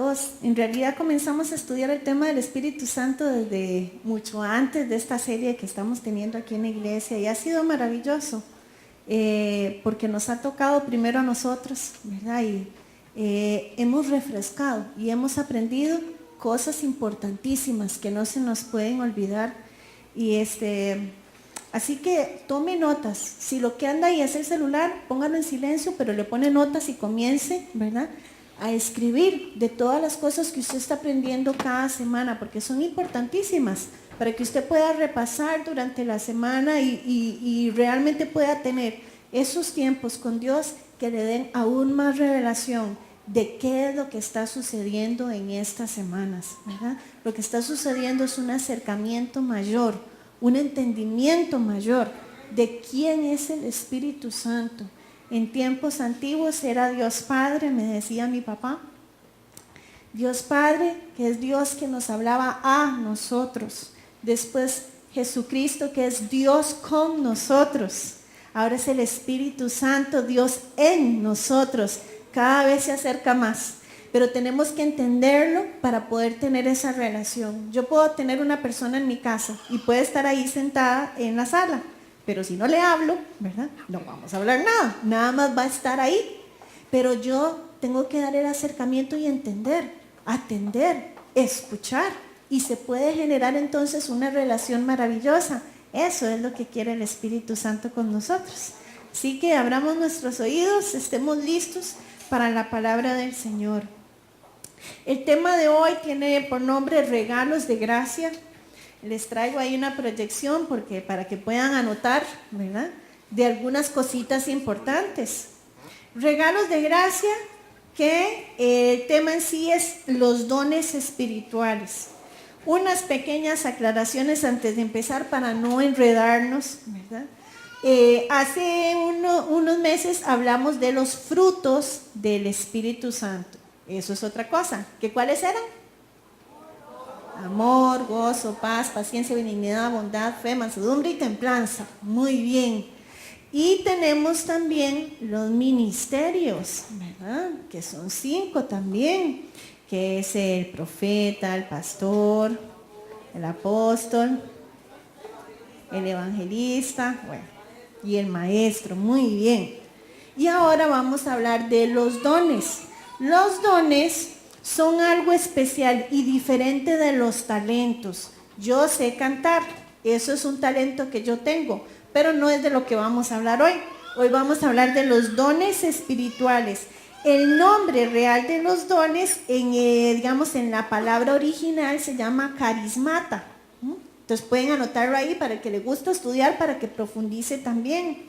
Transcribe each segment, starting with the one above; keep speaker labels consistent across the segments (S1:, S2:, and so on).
S1: todos. En realidad comenzamos a estudiar el tema del Espíritu Santo desde mucho antes de esta serie que estamos teniendo aquí en la iglesia y ha sido maravilloso porque nos ha tocado primero a nosotros, ¿verdad? Y hemos refrescado y hemos aprendido cosas importantísimas que no se nos pueden olvidar. Y así que tome notas. Si lo que anda ahí es el celular, póngalo en silencio, pero le pone notas y comience, ¿verdad?, a escribir de todas las cosas que usted está aprendiendo cada semana, porque son importantísimas para que usted pueda repasar durante la semana y realmente pueda tener esos tiempos con Dios que le den aún más revelación de qué es lo que está sucediendo en estas semanas, ¿verdad? Lo que está sucediendo es un acercamiento mayor, un entendimiento mayor de quién es el Espíritu Santo. En tiempos antiguos era Dios Padre, me decía mi papá. Dios Padre, que es Dios que nos hablaba a nosotros. Después Jesucristo, que es Dios con nosotros. Ahora es el Espíritu Santo, Dios en nosotros. Cada vez se acerca más. Pero tenemos que entenderlo para poder tener esa relación. Yo puedo tener una persona en mi casa y puede estar ahí sentada en la sala. Pero si no le hablo, ¿verdad?, no vamos a hablar nada más va a estar ahí. Pero yo tengo que dar el acercamiento y entender, atender, escuchar. Y se puede generar entonces una relación maravillosa. Eso es lo que quiere el Espíritu Santo con nosotros. Así que abramos nuestros oídos, estemos listos para la palabra del Señor. El tema de hoy tiene por nombre regalos de gracia. Les traigo ahí una proyección para que puedan anotar, ¿verdad?, de algunas cositas importantes. Regalos de gracia, que el tema en sí es los dones espirituales. Unas pequeñas aclaraciones antes de empezar para no enredarnos, ¿verdad? Hace unos meses hablamos de los frutos del Espíritu Santo. Eso es otra cosa. ¿Cuáles eran? Amor, gozo, paz, paciencia, benignidad, bondad, fe, mansedumbre y templanza. Muy bien. Y tenemos también los ministerios, ¿verdad?, que son 5 también, que es el profeta, el pastor, el apóstol, el evangelista, bueno, y el maestro. Muy bien. Y ahora vamos a hablar de los dones. Los dones son algo especial y diferente de los talentos. Yo sé cantar, eso es un talento que yo tengo, pero no es de lo que vamos a hablar hoy. Hoy vamos a hablar de los dones espirituales. El nombre real de los dones, en la palabra original, se llama carismata. Entonces pueden anotarlo ahí para el que le gusta estudiar, para que profundice también.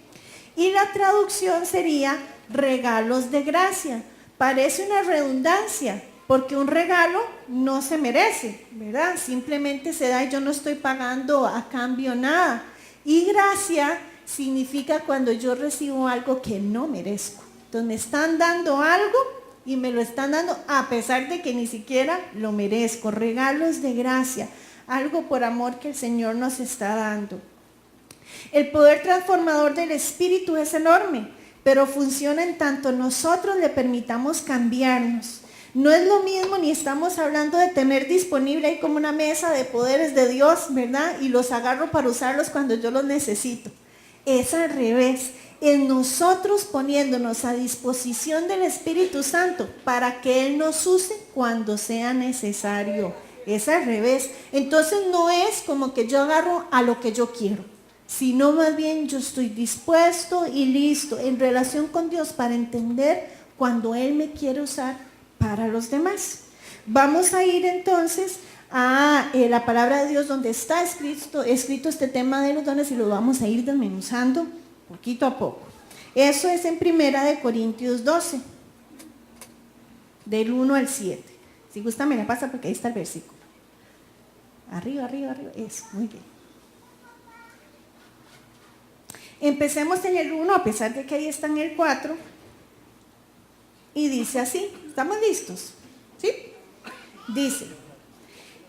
S1: Y la traducción sería regalos de gracia. Parece una redundancia, porque un regalo no se merece, ¿verdad? Simplemente se da y yo no estoy pagando a cambio nada. Y gracia significa cuando yo recibo algo que no merezco. Entonces me están dando algo y me lo están dando a pesar de que ni siquiera lo merezco. Regalos de gracia, algo por amor que el Señor nos está dando. El poder transformador del Espíritu es enorme, pero funciona en tanto nosotros le permitamos cambiarnos. No es lo mismo, ni estamos hablando de tener disponible ahí como una mesa de poderes de Dios, ¿verdad?, y los agarro para usarlos cuando yo los necesito. Es al revés, en nosotros poniéndonos a disposición del Espíritu Santo para que Él nos use cuando sea necesario. Es al revés. Entonces no es como que yo agarro a lo que yo quiero, sino más bien yo estoy dispuesto y listo en relación con Dios para entender cuando Él me quiere usar para los demás. Vamos a ir entonces a la palabra de Dios donde está escrito este tema de los dones y lo vamos a ir desmenuzando poquito a poco. Eso es en 1 Corintios 12, del 1 al 7. Si gusta me la pasa porque ahí está el versículo. Arriba, eso, muy bien. Empecemos en el 1, a pesar de que ahí está en el 4, y dice así. ¿Estamos listos? ¿Sí? Dice: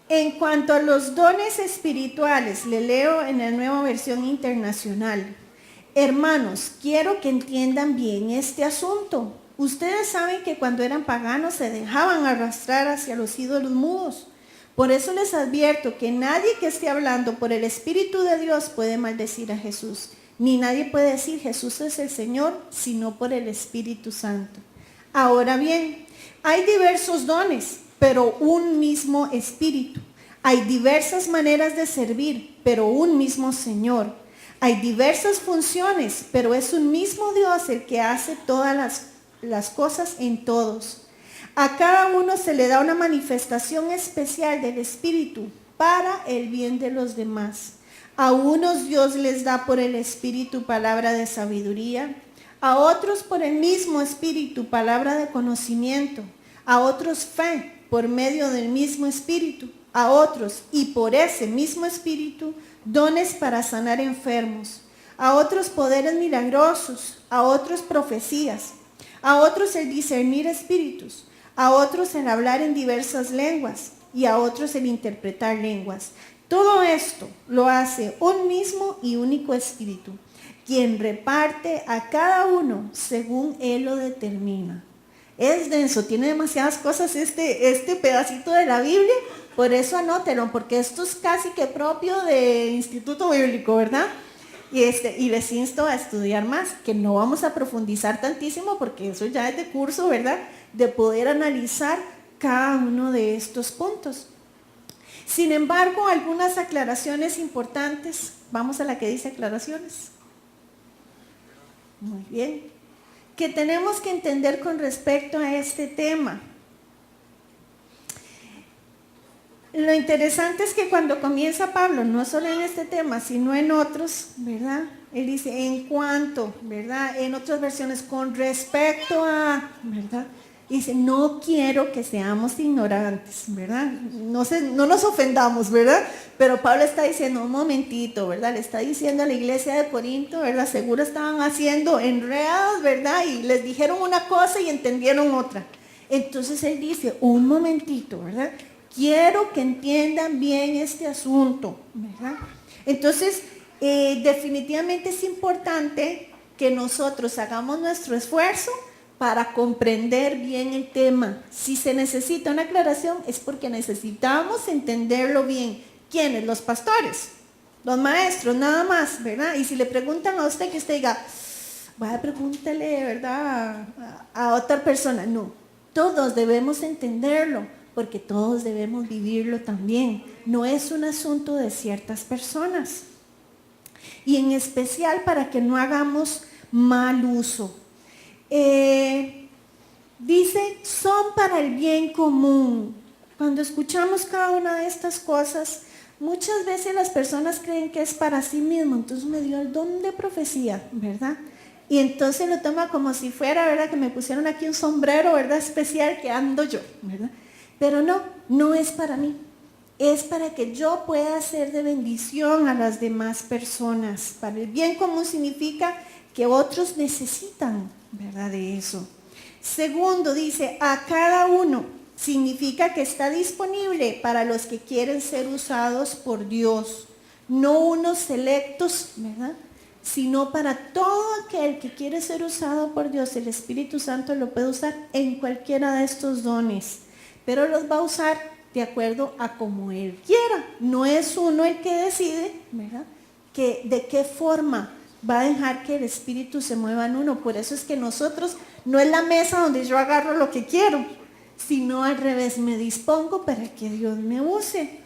S1: en cuanto a los dones espirituales, le leo en la Nueva Versión Internacional. Hermanos, quiero que entiendan bien este asunto. Ustedes saben que cuando eran paganos se dejaban arrastrar hacia los ídolos mudos. Por eso les advierto que nadie que esté hablando por el Espíritu de Dios puede maldecir a Jesús. Ni nadie puede decir Jesús es el Señor, sino por el Espíritu Santo. Ahora bien, hay diversos dones, pero un mismo Espíritu. Hay diversas maneras de servir, pero un mismo Señor. Hay diversas funciones, pero es un mismo Dios el que hace todas las cosas en todos. A cada uno se le da una manifestación especial del Espíritu para el bien de los demás. A unos Dios les da por el Espíritu palabra de sabiduría, a otros por el mismo Espíritu palabra de conocimiento, a otros fe por medio del mismo Espíritu, a otros y por ese mismo Espíritu dones para sanar enfermos, a otros poderes milagrosos, a otros profecías, a otros el discernir espíritus, a otros el hablar en diversas lenguas y a otros el interpretar lenguas. Todo esto lo hace un mismo y único Espíritu, quien reparte a cada uno según Él lo determina. Es denso, tiene demasiadas cosas este pedacito de la Biblia, por eso anótelo, porque esto es casi que propio de Instituto Bíblico, ¿verdad? Y les insto a estudiar más, que no vamos a profundizar tantísimo, porque eso ya es de curso, ¿verdad? De poder analizar cada uno de estos puntos. Sin embargo, algunas aclaraciones importantes. Vamos a la que dice aclaraciones. Muy bien. Que tenemos que entender con respecto a este tema. Lo interesante es que cuando comienza Pablo, no solo en este tema, sino en otros, ¿verdad? Él dice, en cuanto, ¿verdad? En otras versiones, con respecto a, ¿verdad? Dice, no quiero que seamos ignorantes, ¿verdad? No nos ofendamos, ¿verdad? Pero Pablo está diciendo, un momentito, ¿verdad? Le está diciendo a la iglesia de Corinto, ¿verdad? Seguro estaban haciendo enredados, ¿verdad? Y les dijeron una cosa y entendieron otra. Entonces él dice, un momentito, ¿verdad? Quiero que entiendan bien este asunto, ¿verdad? Entonces, definitivamente es importante que nosotros hagamos nuestro esfuerzo para comprender bien el tema. Si se necesita una aclaración es porque necesitamos entenderlo bien. ¿Quiénes? Los pastores, los maestros, nada más, ¿verdad? Y si le preguntan a usted, que usted diga, vaya, pregúntele, ¿verdad? A otra persona. No, todos debemos entenderlo, porque todos debemos vivirlo también. No es un asunto de ciertas personas. Y en especial para que no hagamos mal uso. Dice, son para el bien común. Cuando escuchamos cada una de estas cosas, muchas veces las personas creen que es para sí mismo. Entonces me dio el don de profecía, ¿verdad? Y entonces lo toma como si fuera, ¿verdad? Que me pusieron aquí un sombrero, ¿verdad? Especial que ando yo, ¿verdad? Pero no es para mí. Es para que yo pueda ser de bendición a las demás personas. Para el bien común significa que otros necesitan, ¿verdad? De eso. Segundo, dice, a cada uno, significa que está disponible para los que quieren ser usados por Dios. No unos selectos, ¿verdad? Sino para todo aquel que quiere ser usado por Dios. El Espíritu Santo lo puede usar en cualquiera de estos dones, pero los va a usar de acuerdo a como Él quiera. No es uno el que decide, ¿verdad? Que de qué forma va a dejar que el Espíritu se mueva en uno. Por eso es que nosotros, no es la mesa donde yo agarro lo que quiero, sino al revés, me dispongo para que Dios me use.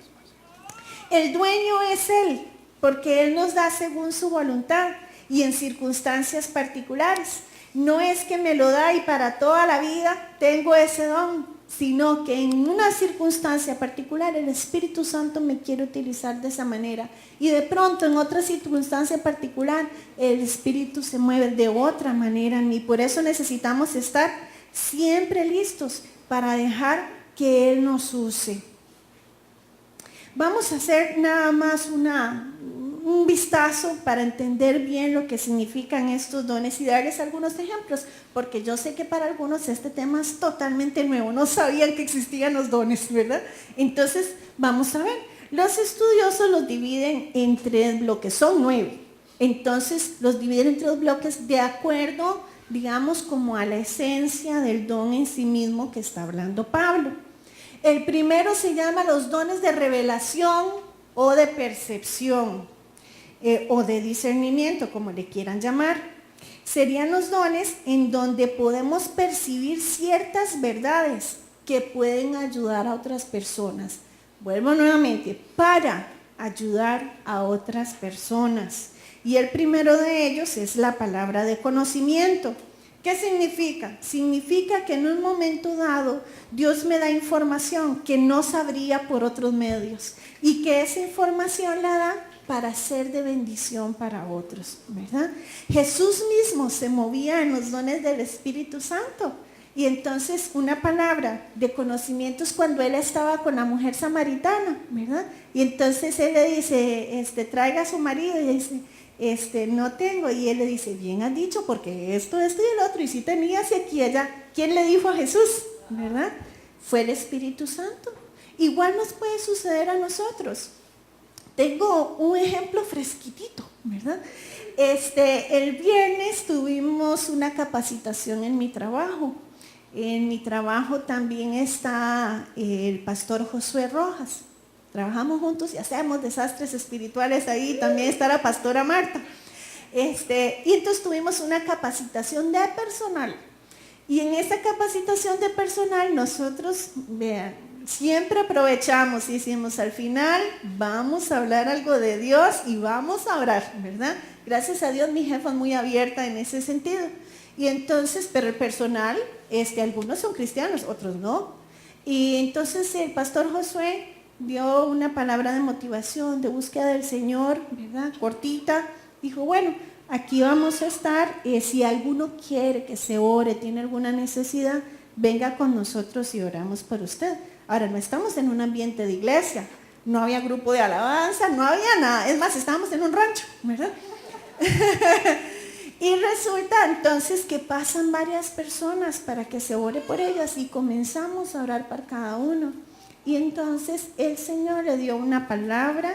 S1: El dueño es Él, porque Él nos da según su voluntad y en circunstancias particulares. No es que me lo da y para toda la vida tengo ese don, sino que en una circunstancia particular el Espíritu Santo me quiere utilizar de esa manera. Y de pronto en otra circunstancia particular el Espíritu se mueve de otra manera en mí. Por eso necesitamos estar siempre listos para dejar que Él nos use. Vamos a hacer nada más un vistazo para entender bien lo que significan estos dones y darles algunos ejemplos, porque yo sé que para algunos este tema es totalmente nuevo, no sabían que existían los dones, ¿verdad? Entonces, vamos a ver. Los estudiosos los dividen en 3 bloques, son 9. Entonces, los dividen en 3 bloques de acuerdo digamos, como a la esencia del don en sí mismo que está hablando Pablo. El primero se llama los dones de revelación o de percepción, o de discernimiento, como le quieran llamar. Serían los dones en donde podemos percibir ciertas verdades que pueden ayudar a otras personas. Vuelvo nuevamente, para ayudar a otras personas. Y el primero de ellos es la palabra de conocimiento. ¿Qué significa? Significa que en un momento dado Dios me da información que no sabría por otros medios y que esa información la da para ser de bendición para otros, ¿verdad? Jesús mismo se movía en los dones del Espíritu Santo. Y entonces una palabra de conocimiento es cuando él estaba con la mujer samaritana, ¿verdad? Y entonces él le dice, traiga a su marido, y ella dice, no tengo. Y él le dice, bien has dicho, porque esto y el otro, y si tenías, y aquí allá. ¿Quién le dijo a Jesús? ¿Verdad? Fue el Espíritu Santo. Igual nos puede suceder a nosotros. Tengo un ejemplo fresquitito, ¿verdad? El viernes tuvimos una capacitación en mi trabajo. En mi trabajo también está el pastor Josué Rojas. Trabajamos juntos y hacemos desastres espirituales ahí. También está la pastora Marta. Y entonces tuvimos una capacitación de personal. Y en esa capacitación de personal nosotros, vean, siempre aprovechamos y decimos, al final vamos a hablar algo de Dios y vamos a orar, ¿verdad? Gracias a Dios mi jefa es muy abierta en ese sentido. Y entonces, pero el personal, algunos son cristianos, otros no. Y entonces el pastor Josué dio una palabra de motivación, de búsqueda del Señor, ¿verdad? Cortita. Dijo, bueno, aquí vamos a estar, si alguno quiere que se ore, tiene alguna necesidad, venga con nosotros y oramos por usted. Ahora, no estamos en un ambiente de iglesia, no había grupo de alabanza, no había nada. Es más, estábamos en un rancho, ¿verdad? Y resulta entonces que pasan varias personas para que se ore por ellas y comenzamos a orar para cada uno. Y entonces el Señor le dio una palabra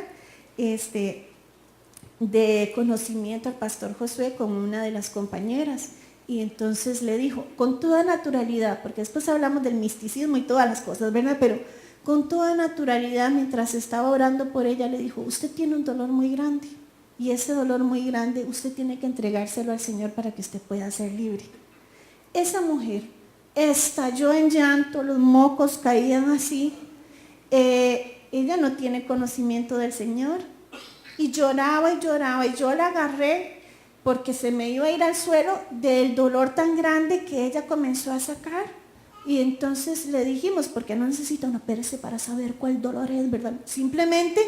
S1: de conocimiento al pastor Josué con una de las compañeras. Y entonces le dijo, con toda naturalidad, porque después hablamos del misticismo y todas las cosas, ¿verdad? Pero con toda naturalidad, mientras estaba orando por ella, le dijo, usted tiene un dolor muy grande. Y ese dolor muy grande, usted tiene que entregárselo al Señor para que usted pueda ser libre. Esa mujer estalló en llanto, los mocos caían así. Ella no tiene conocimiento del Señor. Y lloraba y lloraba. Y yo la agarré porque se me iba a ir al suelo del dolor tan grande que ella comenzó a sacar. Y entonces le dijimos, porque no necesita una perece para saber cuál dolor es, ¿verdad? Simplemente,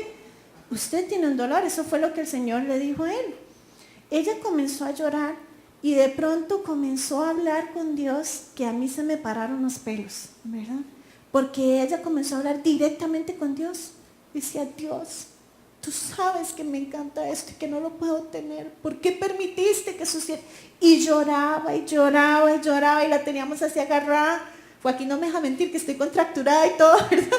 S1: usted tiene un dolor, eso fue lo que el Señor le dijo a él. Ella comenzó a llorar y de pronto comenzó a hablar con Dios, que a mí se me pararon los pelos, ¿verdad? Porque ella comenzó a hablar directamente con Dios. Decía, Dios, tú sabes que me encanta esto y que no lo puedo tener. ¿Por qué permitiste que sucediera? Y lloraba y lloraba y lloraba y la teníamos así agarrada. Joaquín no me deja mentir que estoy contracturada y todo, ¿verdad?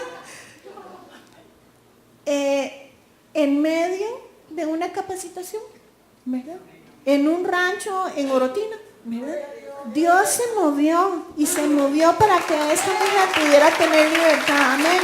S1: En medio de una capacitación, ¿verdad? En un rancho en Orotina, ¿verdad? Dios se movió y se movió para que esta mujer pudiera tener libertad. Amén.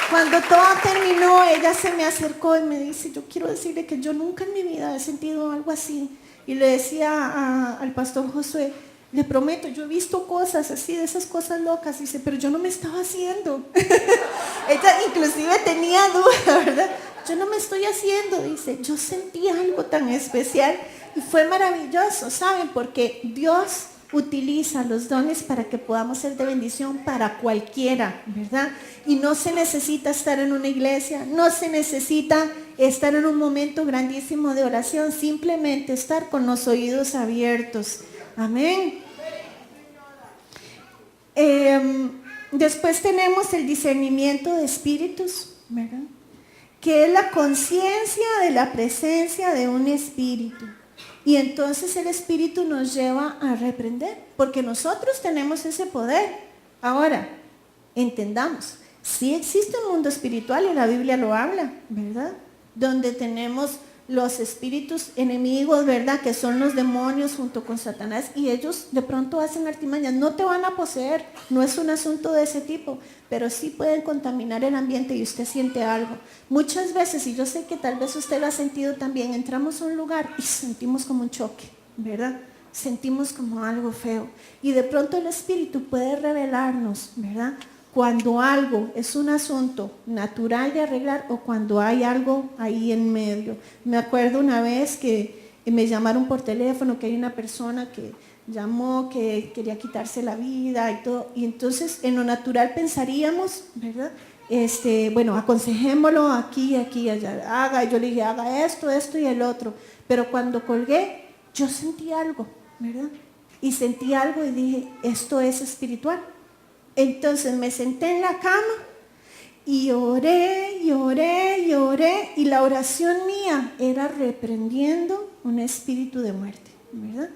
S1: Cuando todo terminó, ella se me acercó y me dice, yo quiero decirle que yo nunca en mi vida he sentido algo así. Y le decía al pastor Josué, le prometo, yo he visto cosas así, de esas cosas locas. Dice, pero yo no me estaba haciendo. Ella inclusive tenía duda, ¿verdad? Yo no me estoy haciendo, dice, yo sentí algo tan especial y fue maravilloso, ¿saben? Porque Dios utiliza los dones para que podamos ser de bendición para cualquiera, ¿verdad? Y no se necesita estar en una iglesia, no se necesita estar en un momento grandísimo de oración, simplemente estar con los oídos abiertos. Amén. Después tenemos el discernimiento de espíritus, ¿verdad? Que es la conciencia de la presencia de un espíritu. Y entonces el espíritu nos lleva a reprender, porque nosotros tenemos ese poder. Ahora, entendamos, sí existe un mundo espiritual y la Biblia lo habla, ¿verdad? Donde tenemos los espíritus enemigos, ¿verdad? Que son los demonios junto con Satanás, y ellos de pronto hacen artimañas. No te van a poseer, no es un asunto de ese tipo, pero sí pueden contaminar el ambiente y usted siente algo. Muchas veces, y yo sé que tal vez usted lo ha sentido también, entramos a un lugar y sentimos como un choque, ¿verdad? Sentimos como algo feo. Y de pronto el espíritu puede revelarnos, ¿verdad? Cuando algo es un asunto natural de arreglar o cuando hay algo ahí en medio. Me acuerdo una vez que me llamaron por teléfono que hay una persona que llamó, que quería quitarse la vida y todo. Y entonces en lo natural pensaríamos, ¿verdad? Bueno, aconsejémoslo aquí, allá, haga. Yo le dije, haga esto, esto y el otro. Pero cuando colgué, yo sentí algo, ¿verdad? Y sentí algo y dije, esto es espiritual. Entonces me senté en la cama y oré, y la oración mía era reprendiendo un espíritu de muerte, ¿verdad?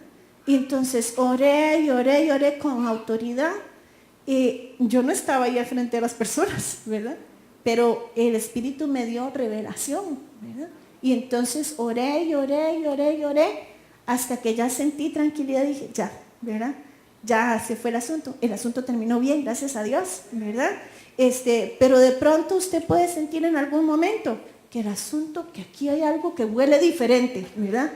S1: Y entonces oré con autoridad. Yo no estaba ahí al frente de las personas, ¿verdad? Pero el espíritu me dio revelación, ¿verdad? Y entonces oré, hasta que ya sentí tranquilidad y dije, ya, ¿verdad? Ya se fue el asunto terminó bien, gracias a Dios, ¿verdad? Pero de pronto usted puede sentir en algún momento que el asunto, que aquí hay algo que huele diferente, ¿verdad?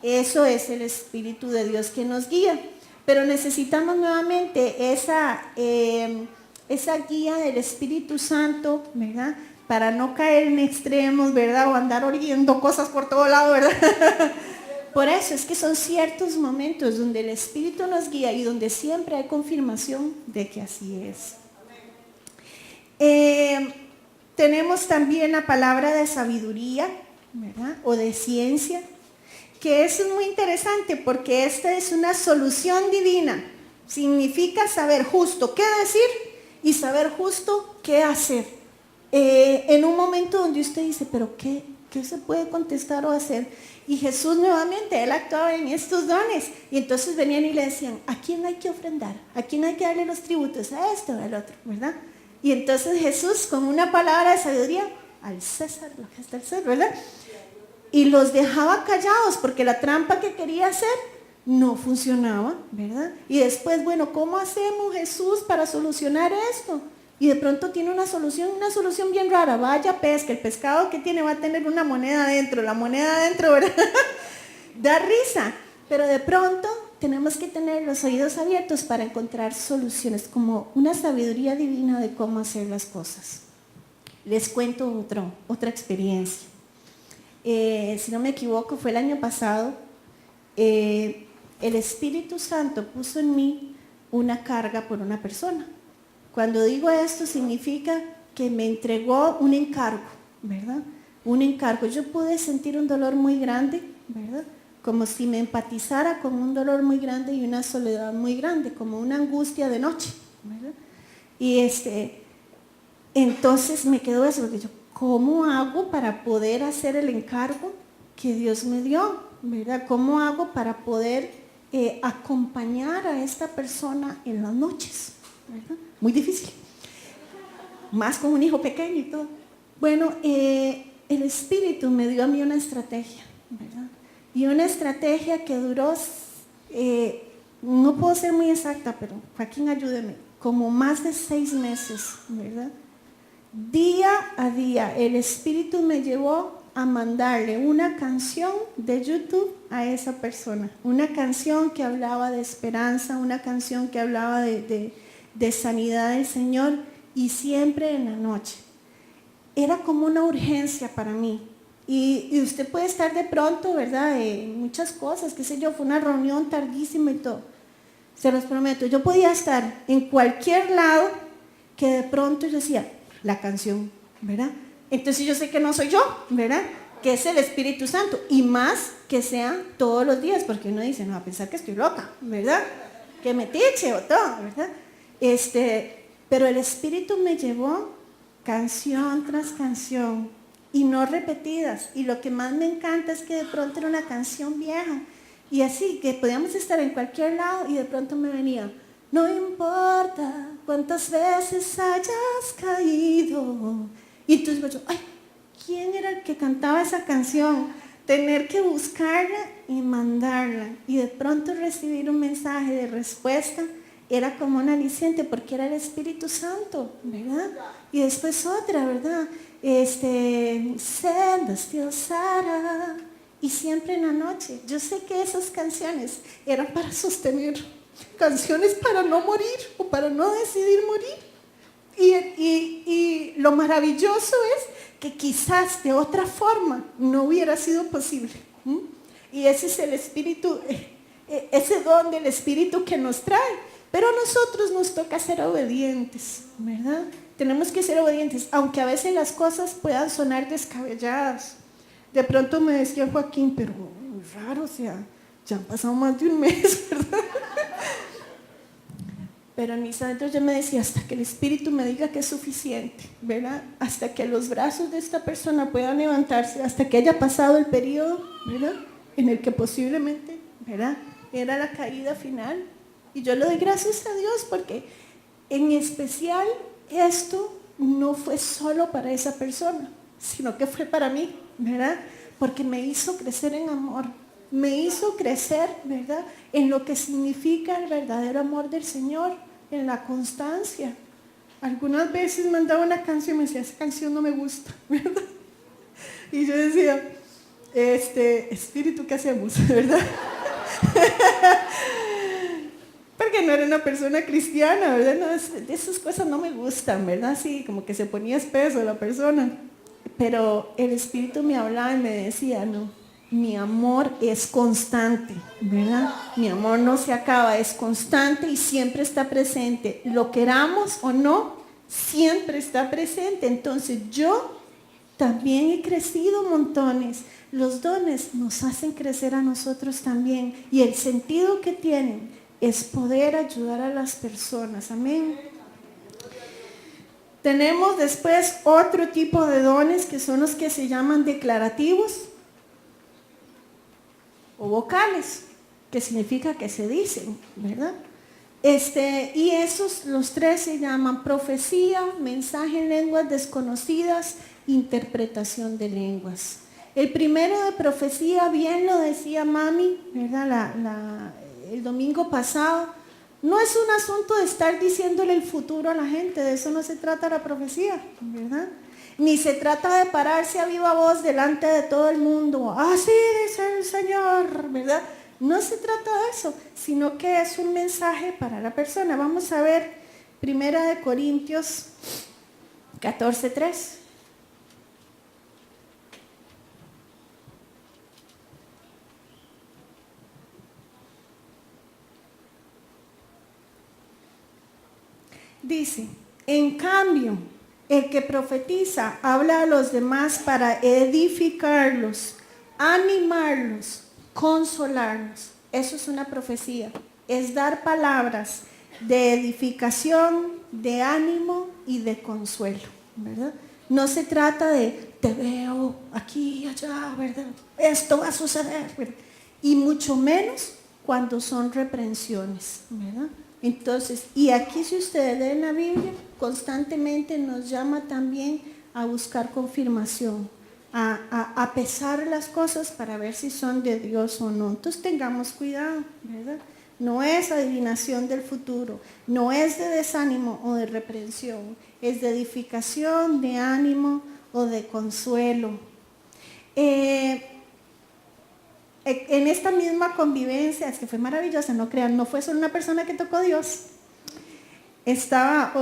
S1: Eso es el Espíritu de Dios que nos guía. Pero necesitamos nuevamente esa guía del Espíritu Santo, ¿verdad? Para no caer en extremos, ¿verdad? O andar oliendo cosas por todo lado, ¿verdad? Por eso es que son ciertos momentos donde el Espíritu nos guía y donde siempre hay confirmación de que así es. Tenemos también la palabra de sabiduría, ¿verdad? O de ciencia, que eso es muy interesante porque esta es una solución divina. Significa saber justo qué decir y saber justo qué hacer. En un momento donde usted dice, pero ¿qué se puede contestar o hacer? Y Jesús nuevamente, Él actuaba en estos dones. Y entonces venían y le decían, ¿a quién hay que ofrendar? ¿A quién hay que darle los tributos? A esto o al otro, ¿verdad? Y entonces Jesús, con una palabra de sabiduría, al César, lo que está el César, ¿verdad? Y los dejaba callados porque la trampa que quería hacer no funcionaba, ¿verdad? Y después, bueno, ¿cómo hacemos, Jesús, para solucionar esto? Y de pronto tiene una solución bien rara. Vaya, pesca, el pescado que tiene va a tener una moneda adentro, la moneda adentro, ¿verdad? Da risa, pero de pronto tenemos que tener los oídos abiertos para encontrar soluciones, como una sabiduría divina de cómo hacer las cosas. Les cuento otra experiencia. Si no me equivoco, fue el año pasado. El Espíritu Santo puso en mí una carga por una persona. Cuando digo esto significa que me entregó un encargo, ¿verdad? Un encargo. Yo pude sentir un dolor muy grande, ¿verdad? Como si me empatizara con un dolor muy grande y una soledad muy grande, como una angustia de noche, ¿verdad? Y entonces me quedó eso, porque yo, ¿cómo hago para poder hacer el encargo que Dios me dio? ¿Verdad? ¿Cómo hago para poder acompañar a esta persona en las noches? ¿Verdad? Muy difícil, más con un hijo pequeño y todo. Bueno, el Espíritu me dio a mí una estrategia, ¿verdad? Y una estrategia que duró, no puedo ser muy exacta, pero Joaquín, ayúdeme, como más de 6 meses, ¿verdad? Día a día, el Espíritu me llevó a mandarle una canción de YouTube a esa persona, una canción que hablaba de esperanza, una canción que hablaba de sanidad del Señor, y siempre en la noche. Era como una urgencia para mí. Y usted puede estar de pronto, ¿verdad? Muchas cosas, qué sé yo, fue una reunión tardísima y todo. Se los prometo, yo podía estar en cualquier lado que de pronto yo decía, la canción, ¿verdad? Entonces yo sé que no soy yo, ¿verdad? Que es el Espíritu Santo, y más que sea todos los días, porque uno dice, no, va a pensar que estoy loca, ¿verdad? Que me tiche o todo, ¿verdad? Pero el Espíritu me llevó canción tras canción y no repetidas, y lo que más me encanta es que de pronto era una canción vieja y así que podíamos estar en cualquier lado y de pronto me venía, no importa cuántas veces hayas caído, y entonces yo, ay, ¿quién era el que cantaba esa canción? tener que buscarla y mandarla. Y de pronto recibir un mensaje de respuesta era como un aliciente porque era el Espíritu Santo, ¿verdad? Y después otra, ¿verdad? Send the still Sarah. Y siempre en la noche. Yo sé que esas canciones eran para sostener, canciones para no morir o para no decidir morir. Y lo maravilloso es que quizás de otra forma no hubiera sido posible. Y ese es el Espíritu, ese don del Espíritu que nos trae. Pero a nosotros nos toca ser obedientes, ¿verdad? Tenemos que ser obedientes, aunque a veces las cosas puedan sonar descabelladas. De pronto me decía Joaquín, pero muy raro, o sea, ya han pasado más de un mes, ¿verdad? Pero en mis adentros yo me decía, hasta que el Espíritu me diga que es suficiente, ¿verdad? Hasta que los brazos de esta persona puedan levantarse, hasta que haya pasado el periodo, ¿verdad? En el que posiblemente, ¿verdad? Era la caída final. Y yo le doy gracias a Dios porque en especial esto no fue solo para esa persona, sino que fue para mí, ¿verdad? Porque me hizo crecer en amor, me hizo crecer, ¿verdad? En lo que significa el verdadero amor del Señor, en la constancia. Algunas veces mandaba una canción y me decía, esa canción no me gusta, ¿verdad? Y yo decía, Espíritu, ¿qué hacemos? ¿Verdad? Porque no era una persona cristiana, ¿verdad? No, esas cosas no me gustan, ¿verdad? Sí, como que se ponía espeso la persona. Pero el Espíritu me hablaba y me decía, no, mi amor es constante, ¿verdad? Mi amor no se acaba, es constante y siempre está presente. Lo queramos o no, siempre está presente. Entonces yo también he crecido montones. Los dones nos hacen crecer a nosotros también. Y el sentido que tienen es poder ayudar a las personas. Amén. Tenemos después otro tipo de dones que son los que se llaman declarativos o vocales, que significa que se dicen, ¿verdad? Y esos, los tres se llaman profecía, mensaje en lenguas desconocidas, interpretación de lenguas. El primero de profecía, bien lo decía Mami, ¿verdad? El domingo pasado, no es un asunto de estar diciéndole el futuro a la gente, de eso no se trata la profecía, ¿verdad? Ni se trata de pararse a viva voz delante de todo el mundo, así dice el Señor, ¿verdad? No se trata de eso, sino que es un mensaje para la persona. Vamos a ver 1 Corintios 14:3. Dice, en cambio, el que profetiza habla a los demás para edificarlos, animarlos, consolarlos. Eso es una profecía. Es dar palabras de edificación, de ánimo y de consuelo, ¿verdad? No se trata de te veo aquí y allá, ¿verdad? Esto va a suceder, ¿verdad? Y mucho menos cuando son reprensiones, ¿verdad? Entonces, y aquí si ustedes leen la Biblia, constantemente nos llama también a buscar confirmación, a pesar las cosas para ver si son de Dios o no. Entonces tengamos cuidado, ¿verdad? No es adivinación del futuro, no es de desánimo o de reprensión, es de edificación, de ánimo o de consuelo. En esta misma convivencia, es que fue maravillosa, no crean, no fue solo una persona que tocó Dios. Estaba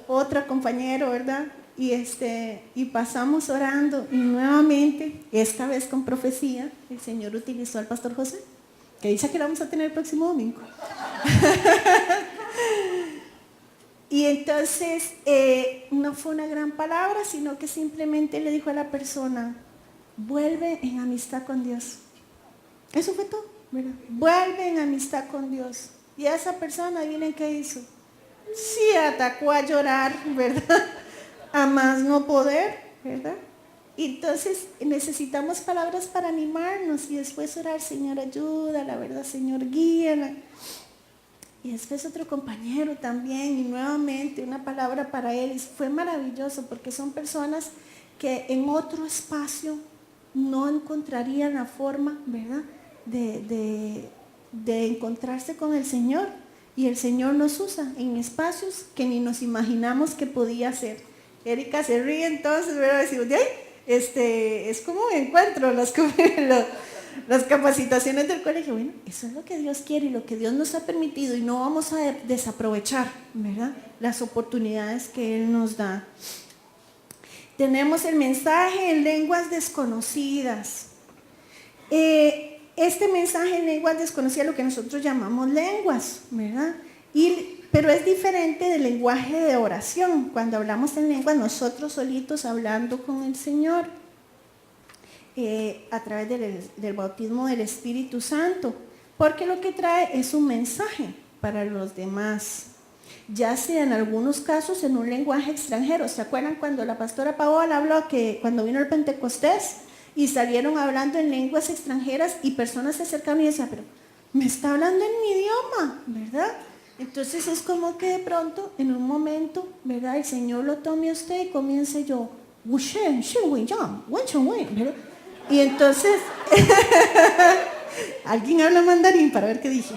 S1: otra compañero, ¿verdad? Y pasamos orando y nuevamente, esta vez con profecía, el Señor utilizó al pastor José, que dice que lo vamos a tener el próximo domingo. Y entonces, no fue una gran palabra, sino que simplemente le dijo a la persona, vuelve en amistad con Dios. Eso fue todo, ¿verdad? Vuelve en amistad con Dios. Y a esa persona, adivinen qué hizo. Sí, atacó a llorar, ¿verdad? A más no poder, ¿verdad? Entonces necesitamos palabras para animarnos y después orar, Señor, ayúdala, ¿verdad? Señor, guíala. Y después otro compañero también, y nuevamente una palabra para él. Y fue maravilloso porque son personas que en otro espacio no encontrarían la forma, ¿verdad?, de encontrarse con el Señor. Y el Señor nos usa en espacios que ni nos imaginamos que podía ser. Erika se ríe entonces, ¿verdad? Decimos, de ahí, es como un encuentro, las capacitaciones del colegio. Bueno, eso es lo que Dios quiere y lo que Dios nos ha permitido, y no vamos a desaprovechar, ¿verdad?, las oportunidades que Él nos da. Tenemos el mensaje en lenguas desconocidas. Este mensaje en lenguas desconocidas, lo que nosotros llamamos lenguas, ¿verdad? Pero es diferente del lenguaje de oración. Cuando hablamos en lenguas, nosotros solitos hablando con el Señor, a través del bautismo del Espíritu Santo, porque lo que trae es un mensaje para los demás, ya sea en algunos casos en un lenguaje extranjero. ¿Se acuerdan cuando la pastora Paola habló que cuando vino el Pentecostés y salieron hablando en lenguas extranjeras y personas se acercaron y decían, pero me está hablando en mi idioma, ¿verdad? Entonces es como que de pronto, en un momento, ¿verdad?, el Señor lo tome a usted y comience yo, ¿verdad? Y entonces, alguien habla mandarín para ver qué dije.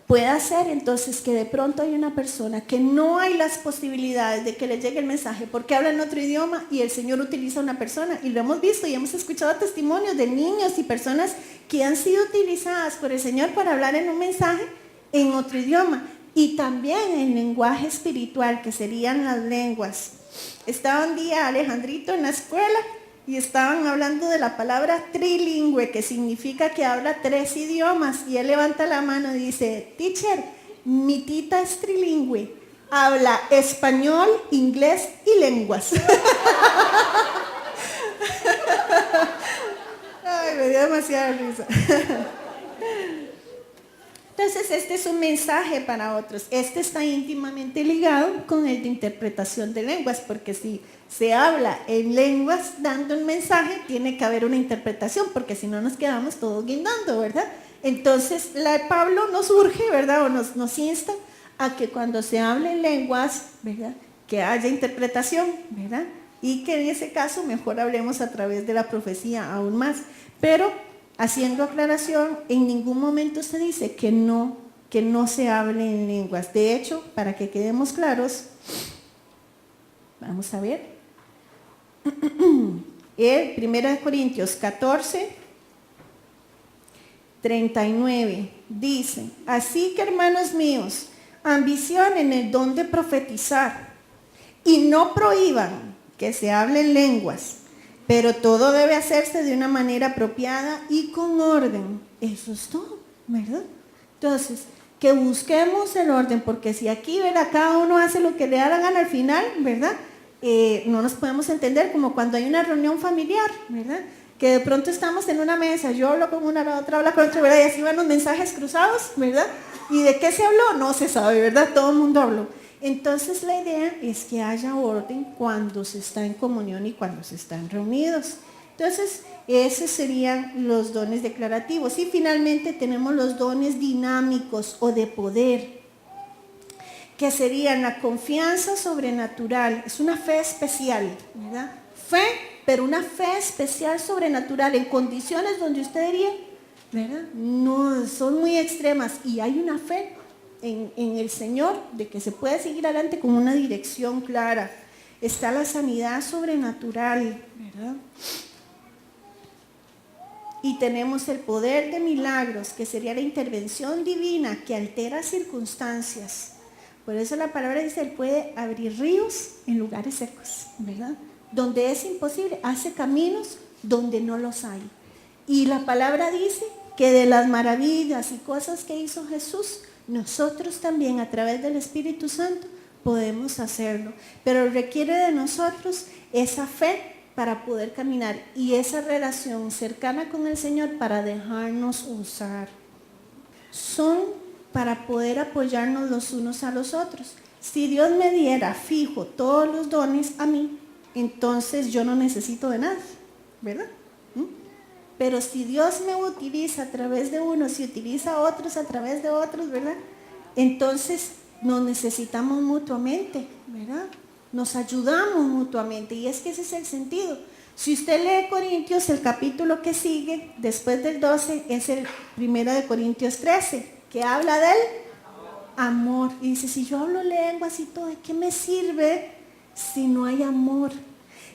S1: Puede ser entonces que de pronto hay una persona que no hay las posibilidades de que le llegue el mensaje porque habla en otro idioma, y el Señor utiliza a una persona, y lo hemos visto y hemos escuchado testimonios de niños y personas que han sido utilizadas por el Señor para hablar en un mensaje en otro idioma, y también en lenguaje espiritual, que serían las lenguas. Estaba un día Alejandrito en la escuela y estaban hablando de la palabra trilingüe, que significa que habla 3 idiomas, y él levanta la mano y dice, teacher, mi tita es trilingüe, habla español, inglés y lenguas. Ay, me dio demasiada risa. Entonces, este es un mensaje para otros. Este está íntimamente ligado con el de interpretación de lenguas, porque si se habla en lenguas dando un mensaje, tiene que haber una interpretación, porque si no nos quedamos todos guindando, ¿verdad? Entonces, Pablo nos urge, ¿verdad?, o nos insta a que cuando se hable en lenguas, ¿verdad?, que haya interpretación, ¿verdad?, y que en ese caso mejor hablemos a través de la profecía aún más. Pero haciendo aclaración, en ningún momento se dice que no se hable en lenguas. De hecho, para que quedemos claros, vamos a ver, el 1 Corintios 14, 39, dice, así que hermanos míos, ambicionen el don de profetizar y no prohíban que se hablen lenguas, pero todo debe hacerse de una manera apropiada y con orden. Eso es todo, ¿verdad? Entonces, que busquemos el orden, porque si aquí, ¿verdad?, cada uno hace lo que le da la gana al final, ¿verdad?, no nos podemos entender, como cuando hay una reunión familiar, ¿verdad?, que de pronto estamos en una mesa, yo hablo con una, la otra habla con otra, ¿verdad?, y así van los mensajes cruzados, ¿verdad? ¿Y de qué se habló? No se sabe, ¿verdad? Todo el mundo habló. Entonces la idea es que haya orden cuando se está en comunión y cuando se están reunidos. Entonces, esos serían los dones declarativos. Y finalmente tenemos los dones dinámicos o de poder, que serían la confianza sobrenatural. Es una fe especial, ¿verdad? Fe, pero una fe especial sobrenatural en condiciones donde usted diría, ¿verdad?, no, son muy extremas, y hay una fe en el Señor de que se puede seguir adelante con una dirección clara. Está la sanidad sobrenatural, ¿verdad? Y tenemos el poder de milagros, que sería la intervención divina que altera circunstancias. Por eso la palabra dice, Él puede abrir ríos en lugares secos, ¿verdad? Donde es imposible, hace caminos donde no los hay. Y la palabra dice que de las maravillas y cosas que hizo Jesús, nosotros también a través del Espíritu Santo podemos hacerlo. Pero requiere de nosotros esa fe para poder caminar y esa relación cercana con el Señor para dejarnos usar. Son para poder apoyarnos los unos a los otros. Si Dios me diera fijo todos los dones a mí, entonces yo no necesito de nada, ¿verdad? Pero si Dios me utiliza a través de unos y utiliza a otros a través de otros, ¿verdad? Entonces nos necesitamos mutuamente, ¿verdad? Nos ayudamos mutuamente, y es que ese es el sentido. Si usted lee Corintios, el capítulo que sigue, después del 12, es el 1 Corintios 13, que habla del amor. Y dice, si yo hablo lenguas y todo, ¿de qué me sirve si no hay amor?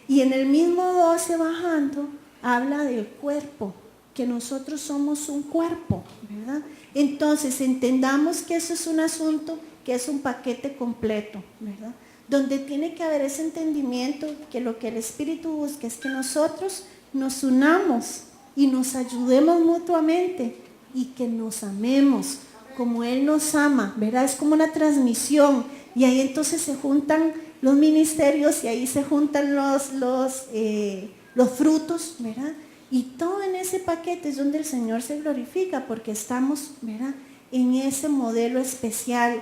S1: Y en el mismo 12 bajando, habla del cuerpo, que nosotros somos un cuerpo, ¿verdad? Entonces, entendamos que eso es un asunto, que es un paquete completo, ¿verdad? Donde tiene que haber ese entendimiento que lo que el Espíritu busca es que nosotros nos unamos y nos ayudemos mutuamente y que nos amemos como Él nos ama, ¿verdad? Es como una transmisión, y ahí entonces se juntan los ministerios y ahí se juntan los frutos, ¿verdad? Y todo en ese paquete es donde el Señor se glorifica, porque estamos, ¿verdad?, en ese modelo especial.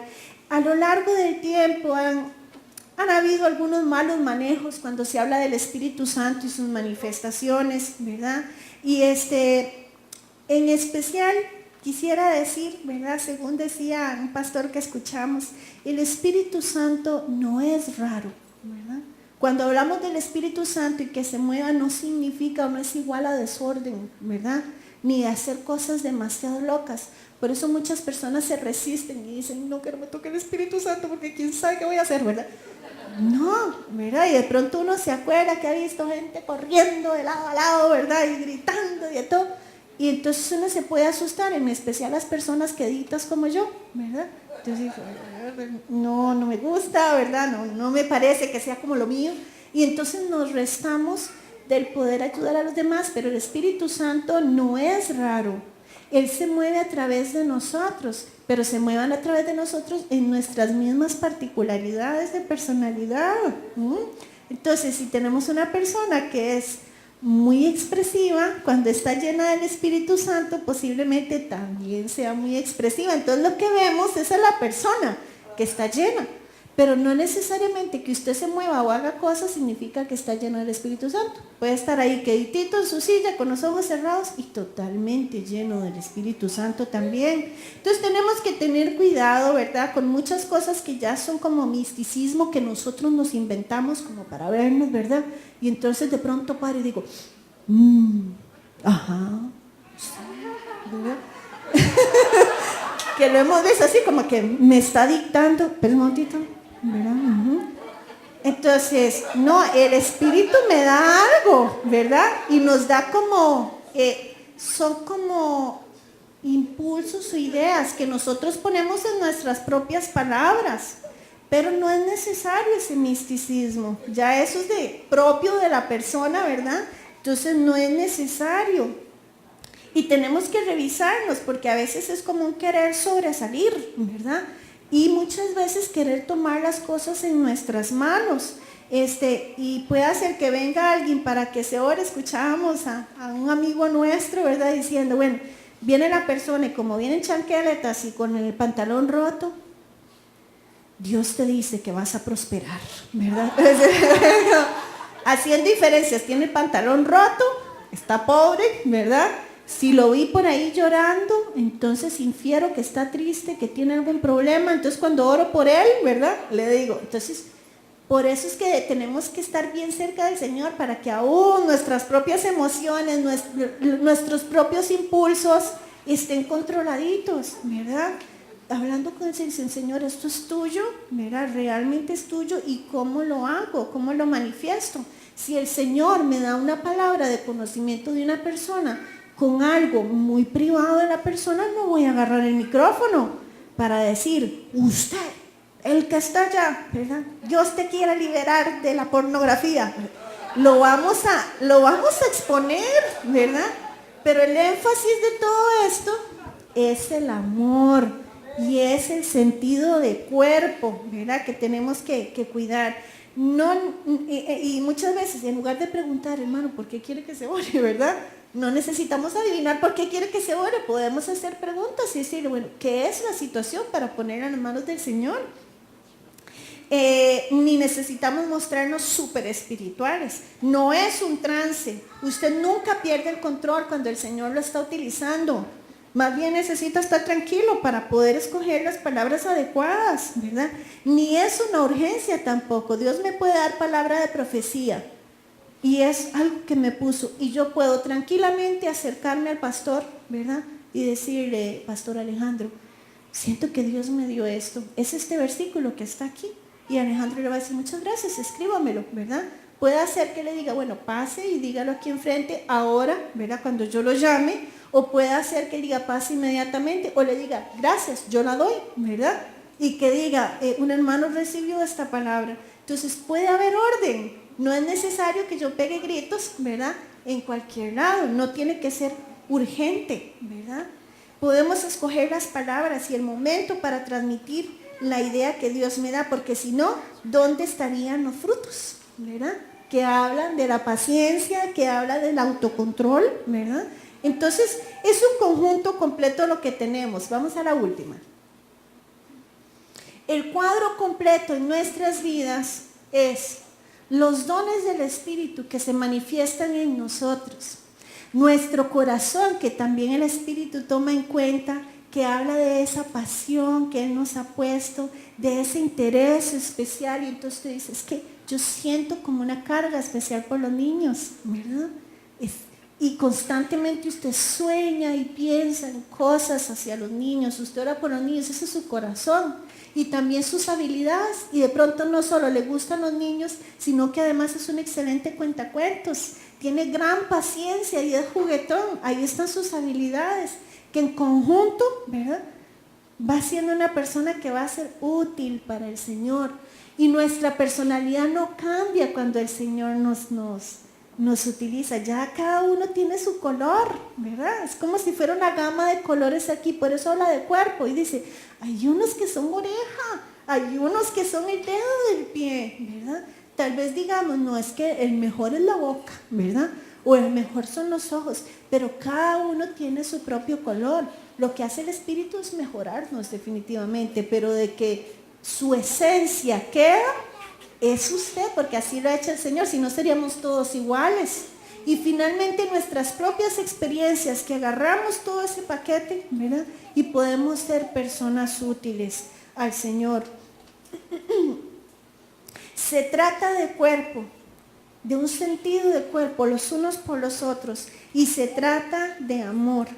S1: A lo largo del tiempo han habido algunos malos manejos cuando se habla del Espíritu Santo y sus manifestaciones, ¿verdad? Y en especial quisiera decir, ¿verdad?, según decía un pastor que escuchamos, el Espíritu Santo no es raro, ¿verdad? Cuando hablamos del Espíritu Santo y que se mueva, no significa o no es igual a desorden, ¿verdad? Ni a hacer cosas demasiado locas. Por eso muchas personas se resisten y dicen, no, que no me toque el Espíritu Santo porque quién sabe qué voy a hacer, ¿verdad? No, ¿verdad? Y de pronto uno se acuerda que ha visto gente corriendo de lado a lado, ¿verdad? Y gritando y de todo. Y entonces uno se puede asustar, en especial las personas queditas como yo, ¿verdad? Entonces, no me gusta, ¿verdad? No me parece que sea como lo mío. Y entonces nos restamos del poder ayudar a los demás, pero el Espíritu Santo no es raro. Él se mueve a través de nosotros, pero se muevan a través de nosotros en nuestras mismas particularidades de personalidad. Entonces, si tenemos una persona que es muy expresiva, cuando está llena del Espíritu Santo, posiblemente también sea muy expresiva. Entonces lo que vemos es a la persona que está llena, pero no necesariamente que usted se mueva o haga cosas significa que está lleno del Espíritu Santo. Puede estar ahí queditito en su silla con los ojos cerrados y totalmente lleno del Espíritu Santo también. Entonces tenemos que tener cuidado, ¿verdad?, con muchas cosas que ya son como misticismo que nosotros nos inventamos como para vernos, ¿verdad? Y entonces de pronto paro y digo, ajá, ¿verdad? Que lo hemos visto así como que me está dictando, pero un momentito, ¿verdad? Entonces, no, el Espíritu me da algo, ¿verdad? Y nos da como, son como impulsos o ideas que nosotros ponemos en nuestras propias palabras, pero no es necesario ese misticismo, ya eso es propio de la persona, ¿verdad? Entonces no es necesario. Y tenemos que revisarnos, porque a veces es como un querer sobresalir, ¿verdad? Y muchas veces querer tomar las cosas en nuestras manos. Y puede hacer que venga alguien para que se ore. Escuchábamos a un amigo nuestro, ¿verdad?, diciendo, bueno, viene la persona y como vienen chanqueletas y con el pantalón roto, Dios te dice que vas a prosperar, ¿verdad? Haciendo diferencias, tiene el pantalón roto, está pobre, ¿verdad? Si lo vi por ahí llorando, entonces infiero que está triste, que tiene algún problema. Entonces cuando oro por él, ¿verdad?, le digo, entonces por eso es que tenemos que estar bien cerca del Señor, para que aún nuestras propias emociones, nuestros propios impulsos estén controladitos, ¿verdad? Hablando con el Señor, esto es tuyo, ¿verdad? Realmente es tuyo, y ¿cómo lo hago? ¿Cómo lo manifiesto? Si el Señor me da una palabra de conocimiento de una persona con algo muy privado de la persona, no voy a agarrar el micrófono para decir, usted, el que está allá, ¿verdad?, Dios te quiere liberar de la pornografía. Lo vamos a exponer, ¿verdad? Pero el énfasis de todo esto es el amor y es el sentido de cuerpo, ¿verdad?, que tenemos que cuidar. No, y muchas veces, en lugar de preguntar, hermano, ¿por qué quiere que se ore?, ¿verdad? No necesitamos adivinar por qué quiere que se ore. Podemos hacer preguntas y decir, bueno, ¿qué es la situación para poner en las manos del Señor? Ni necesitamos mostrarnos súper espirituales. No es un trance. Usted nunca pierde el control cuando el Señor lo está utilizando. Más bien necesita estar tranquilo para poder escoger las palabras adecuadas, ¿verdad? Ni es una urgencia tampoco. Dios me puede dar palabra de profecía y es algo que me puso y yo puedo tranquilamente acercarme al pastor, ¿verdad? Y decirle, Pastor Alejandro, siento que Dios me dio esto. Es este versículo que está aquí. Y Alejandro le va a decir, muchas gracias, escríbamelo, ¿verdad? Puede hacer que le diga, bueno, pase y dígalo aquí enfrente ahora, ¿verdad? Cuando yo lo llame. O puede hacer que diga pase inmediatamente o le diga gracias, yo la doy, ¿verdad? Y que diga un hermano recibió esta palabra. Entonces puede haber orden. No es necesario que yo pegue gritos, ¿verdad? En cualquier lado. No tiene que ser urgente, ¿verdad? Podemos escoger las palabras y el momento para transmitir la idea que Dios me da, porque si no, ¿dónde estarían los frutos? ¿Verdad? Que hablan de la paciencia, que hablan del autocontrol, ¿verdad? Entonces, es un conjunto completo lo que tenemos. Vamos a la última. El cuadro completo en nuestras vidas es los dones del Espíritu que se manifiestan en nosotros. Nuestro corazón, que también el Espíritu toma en cuenta, que habla de esa pasión que Él nos ha puesto, de ese interés especial. Y entonces tú dices, es que yo siento como una carga especial por los niños, ¿verdad? Y constantemente usted sueña y piensa en cosas hacia los niños, usted ora por los niños, ese es su corazón y también sus habilidades, y de pronto no solo le gustan los niños, sino que además es un excelente cuentacuentos, tiene gran paciencia y es juguetón, ahí están sus habilidades, que en conjunto, ¿verdad?, va siendo una persona que va a ser útil para el Señor, y nuestra personalidad no cambia cuando el Señor nos utiliza, ya cada uno tiene su color, ¿verdad? Es como si fuera una gama de colores aquí, por eso habla de cuerpo y dice, hay unos que son oreja, hay unos que son el dedo del pie, ¿verdad? Tal vez digamos, no, es que el mejor es la boca, ¿verdad? O el mejor son los ojos, pero cada uno tiene su propio color. Lo que hace el Espíritu es mejorarnos definitivamente, pero de que su esencia queda, es usted, porque así lo ha hecho el Señor, si no seríamos todos iguales. Y finalmente nuestras propias experiencias, que agarramos todo ese paquete, ¿verdad? Y podemos ser personas útiles al Señor. Se trata de cuerpo, de un sentido de cuerpo, los unos por los otros, y se trata de amor.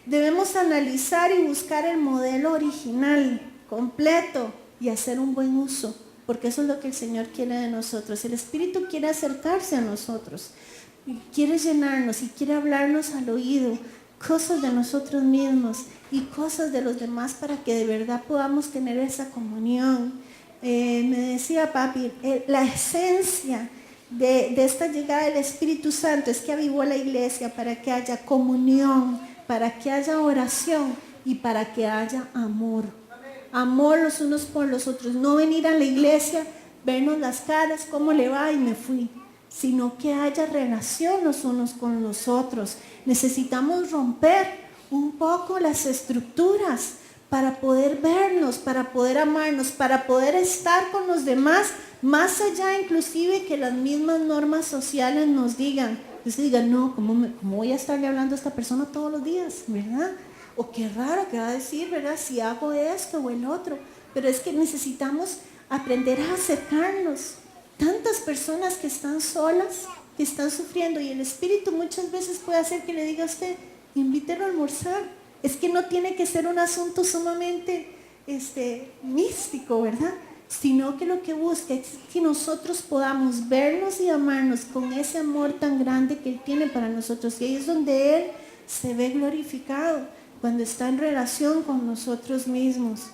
S1: Debemos analizar y buscar el modelo original, completo, y hacer un buen uso, porque eso es lo que el Señor quiere de nosotros. El Espíritu quiere acercarse a nosotros, quiere llenarnos y quiere hablarnos al oído cosas de nosotros mismos y cosas de los demás para que de verdad podamos tener esa comunión. Me decía papi, la esencia de esta llegada del Espíritu Santo es que avivó la iglesia para que haya comunión, para que haya oración y para que haya amor. Amor los unos por los otros, no venir a la iglesia, vernos las caras, cómo le va y me fui, sino que haya relación los unos con los otros. Necesitamos romper un poco las estructuras para poder vernos, para poder amarnos, para poder estar con los demás, más allá inclusive que las mismas normas sociales nos digan. Entonces digan, no, ¿cómo voy a estarle hablando a esta persona todos los días? ¿Verdad? O qué raro que va a decir, ¿verdad? Si hago esto o el otro. Pero es que necesitamos aprender a acercarnos. Tantas personas que están solas, que están sufriendo, y el Espíritu muchas veces puede hacer que le diga a usted, invítelo a almorzar. Es que no tiene que ser un asunto sumamente místico, ¿verdad? Sino que lo que busca es que nosotros podamos vernos y amarnos con ese amor tan grande que Él tiene para nosotros. Y ahí es donde Él se ve glorificado, cuando está en relación con nosotros mismos.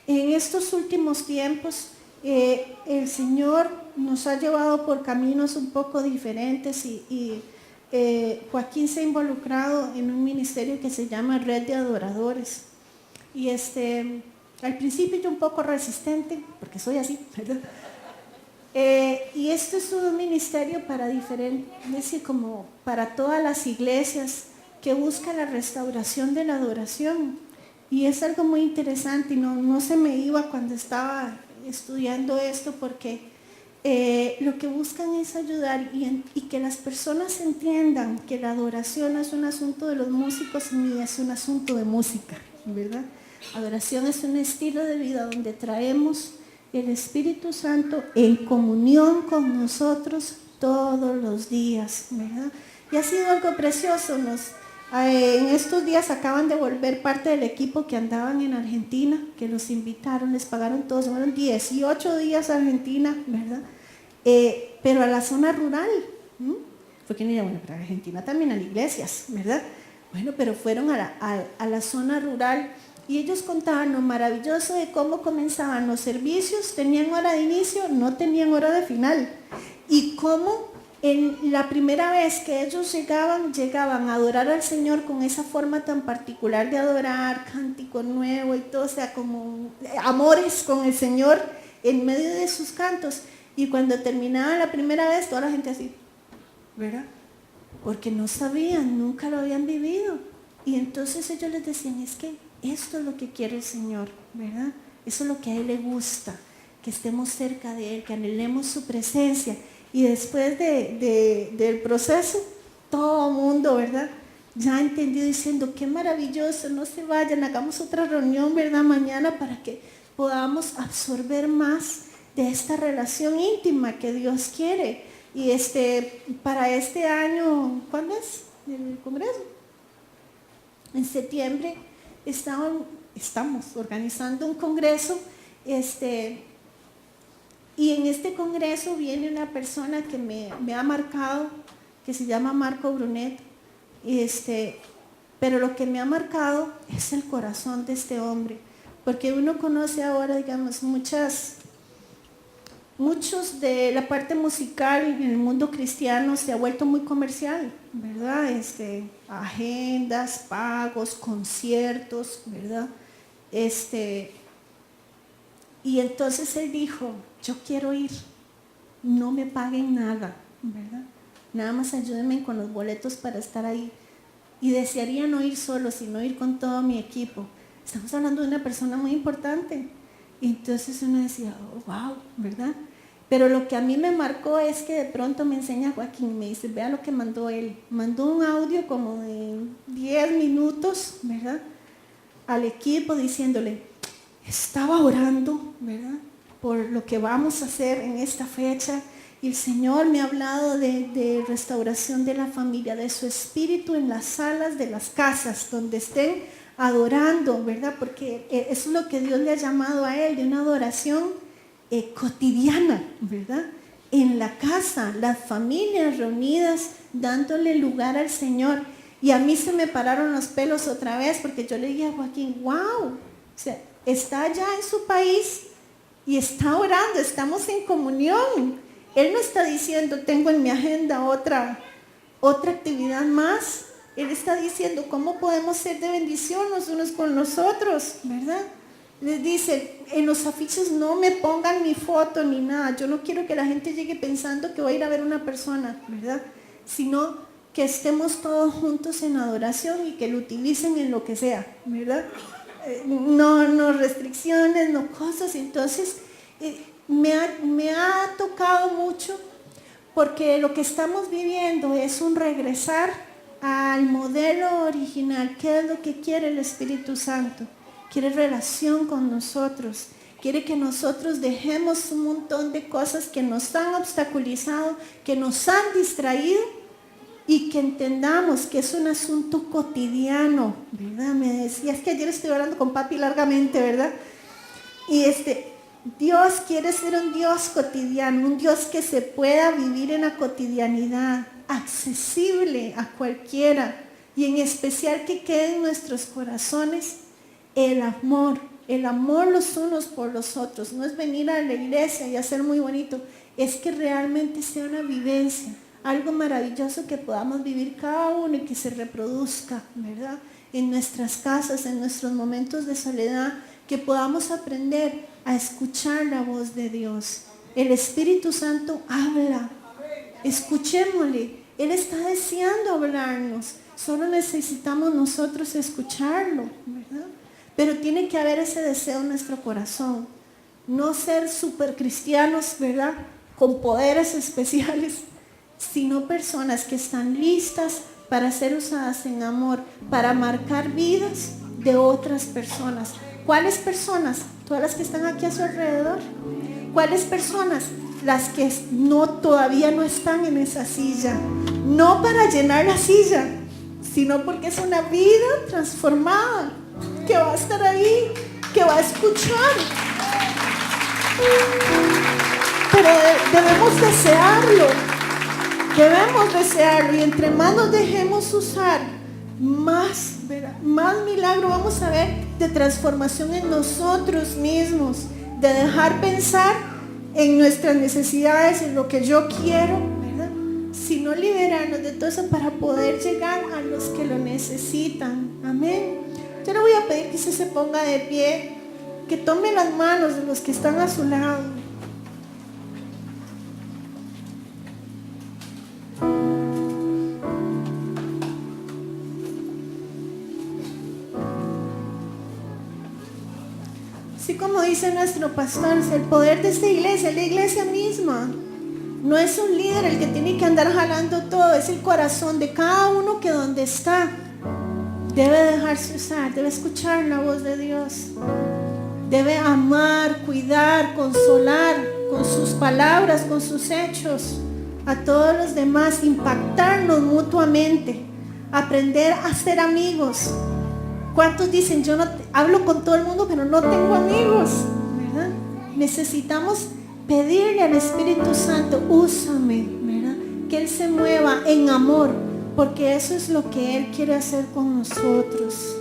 S1: En estos últimos tiempos, el Señor nos ha llevado por caminos un poco diferentes y Joaquín se ha involucrado en un ministerio que se llama Red de Adoradores. Y al principio yo un poco resistente, porque soy así, ¿verdad? Y esto es un ministerio para diferentes, es decir, como para todas las iglesias, que busca la restauración de la adoración. Y es algo muy interesante y no se me iba cuando estaba estudiando esto, porque lo que buscan es ayudar y que las personas entiendan que la adoración no es un asunto de los músicos ni es un asunto de música, ¿verdad? Adoración es un estilo de vida donde traemos el Espíritu Santo en comunión con nosotros todos los días, ¿verdad? Y ha sido algo precioso. En estos días acaban de volver parte del equipo que andaban en Argentina, que los invitaron, les pagaron todos, fueron 18 días a Argentina, ¿verdad? Pero a la zona rural, porque bueno, para Argentina también hay iglesias, ¿verdad? Bueno, pero fueron a la zona rural y ellos contaban lo maravilloso de cómo comenzaban los servicios, tenían hora de inicio, no tenían hora de final, y cómo en la primera vez que ellos llegaban a adorar al Señor con esa forma tan particular de adorar, cántico nuevo y todo, o sea, como amores con el Señor en medio de sus cantos. Y cuando terminaba la primera vez, toda la gente así, ¿verdad? Porque no sabían, nunca lo habían vivido. Y entonces ellos les decían, es que esto es lo que quiere el Señor, ¿verdad? Eso es lo que a Él le gusta, que estemos cerca de Él, que anhelemos su presencia. Y después del proceso, todo el mundo, ¿verdad? Ya ha entendido diciendo, qué maravilloso, no se vayan, hagamos otra reunión, ¿verdad? Mañana para que podamos absorber más de esta relación íntima que Dios quiere. Y para este año, ¿cuándo es el Congreso? En septiembre estamos organizando un Congreso, y en este Congreso viene una persona que me ha marcado, que se llama Marco Brunet, pero lo que me ha marcado es el corazón de este hombre, porque uno conoce ahora, digamos, muchos de la parte musical en el mundo cristiano se ha vuelto muy comercial, ¿verdad? Agendas, pagos, conciertos, ¿verdad? Y entonces él dijo, yo quiero ir, no me paguen nada, ¿verdad? Nada más ayúdenme con los boletos para estar ahí. Y desearía no ir solo, sino ir con todo mi equipo. Estamos hablando de una persona muy importante. Y entonces uno decía, oh, wow, ¿verdad? Pero lo que a mí me marcó es que de pronto me enseña Joaquín, me dice, vea lo que mandó él. Mandó un audio como de 10 minutos, ¿verdad? Al equipo diciéndole, estaba orando, ¿verdad? Por lo que vamos a hacer en esta fecha. Y el Señor me ha hablado de restauración de la familia, de su espíritu en las salas de las casas, donde estén adorando, ¿verdad? Porque eso es lo que Dios le ha llamado a él, de una adoración cotidiana, ¿verdad? En la casa, las familias reunidas, dándole lugar al Señor. Y a mí se me pararon los pelos otra vez, porque yo le dije a Joaquín, wow, o sea, está allá en su país y está orando, estamos en comunión. Él no está diciendo, tengo en mi agenda otra actividad más. Él está diciendo, ¿cómo podemos ser de bendición los unos con los otros? ¿Verdad? Les dice, en los afiches no me pongan mi foto ni nada. Yo no quiero que la gente llegue pensando que voy a ir a ver una persona, ¿verdad? Sino que estemos todos juntos en adoración y que lo utilicen en lo que sea, ¿verdad? No restricciones, no cosas. Entonces, me ha tocado mucho, porque lo que estamos viviendo es un regresar al modelo original. ¿Qué es lo que quiere el Espíritu Santo? Quiere relación con nosotros. Quiere que nosotros dejemos un montón de cosas que nos han obstaculizado, que nos han distraído, y que entendamos que es un asunto cotidiano, ¿verdad? Me decía, es que ayer estuve hablando con papi largamente, ¿verdad? Y Dios quiere ser un Dios cotidiano, un Dios que se pueda vivir en la cotidianidad, accesible a cualquiera, y en especial que quede en nuestros corazones el amor los unos por los otros. No es venir a la iglesia y hacer muy bonito, es que realmente sea una vivencia, algo maravilloso que podamos vivir cada uno y que se reproduzca, ¿verdad? En nuestras casas, en nuestros momentos de soledad, que podamos aprender a escuchar la voz de Dios. El Espíritu Santo habla, escuchémosle, Él está deseando hablarnos, solo necesitamos nosotros escucharlo, ¿verdad? Pero tiene que haber ese deseo en nuestro corazón, no ser súper cristianos, ¿verdad? con poderes especiales, sino personas que están listas para ser usadas en amor, para marcar vidas de otras personas. ¿Cuáles personas? Todas las que están aquí a su alrededor. ¿Cuáles personas? Las que todavía no están en esa silla. No para llenar la silla, sino porque es una vida transformada, que va a estar ahí, que va a escuchar. Pero debemos desearlo, y entre más nos dejemos usar, más milagro vamos a ver de transformación en nosotros mismos, de dejar pensar en nuestras necesidades, en lo que yo quiero, ¿verdad? Sino liberarnos de todo eso para poder llegar a los que lo necesitan. Amén. Yo le voy a pedir que usted se ponga de pie, que tome las manos de los que están a su lado. Así como dice nuestro pastor, el poder de esta iglesia, la iglesia misma. No es un líder el que tiene que andar jalando todo, es el corazón de cada uno que donde está debe dejarse usar, debe escuchar la voz de Dios, debe amar, cuidar, consolar con sus palabras, con sus hechos a todos los demás, impactarnos mutuamente, aprender a ser amigos. ¿Cuántos dicen, yo no hablo con todo el mundo, pero no tengo amigos? ¿Verdad? Necesitamos pedirle al Espíritu Santo, úsame, ¿verdad? Que Él se mueva en amor, porque eso es lo que Él quiere hacer con nosotros.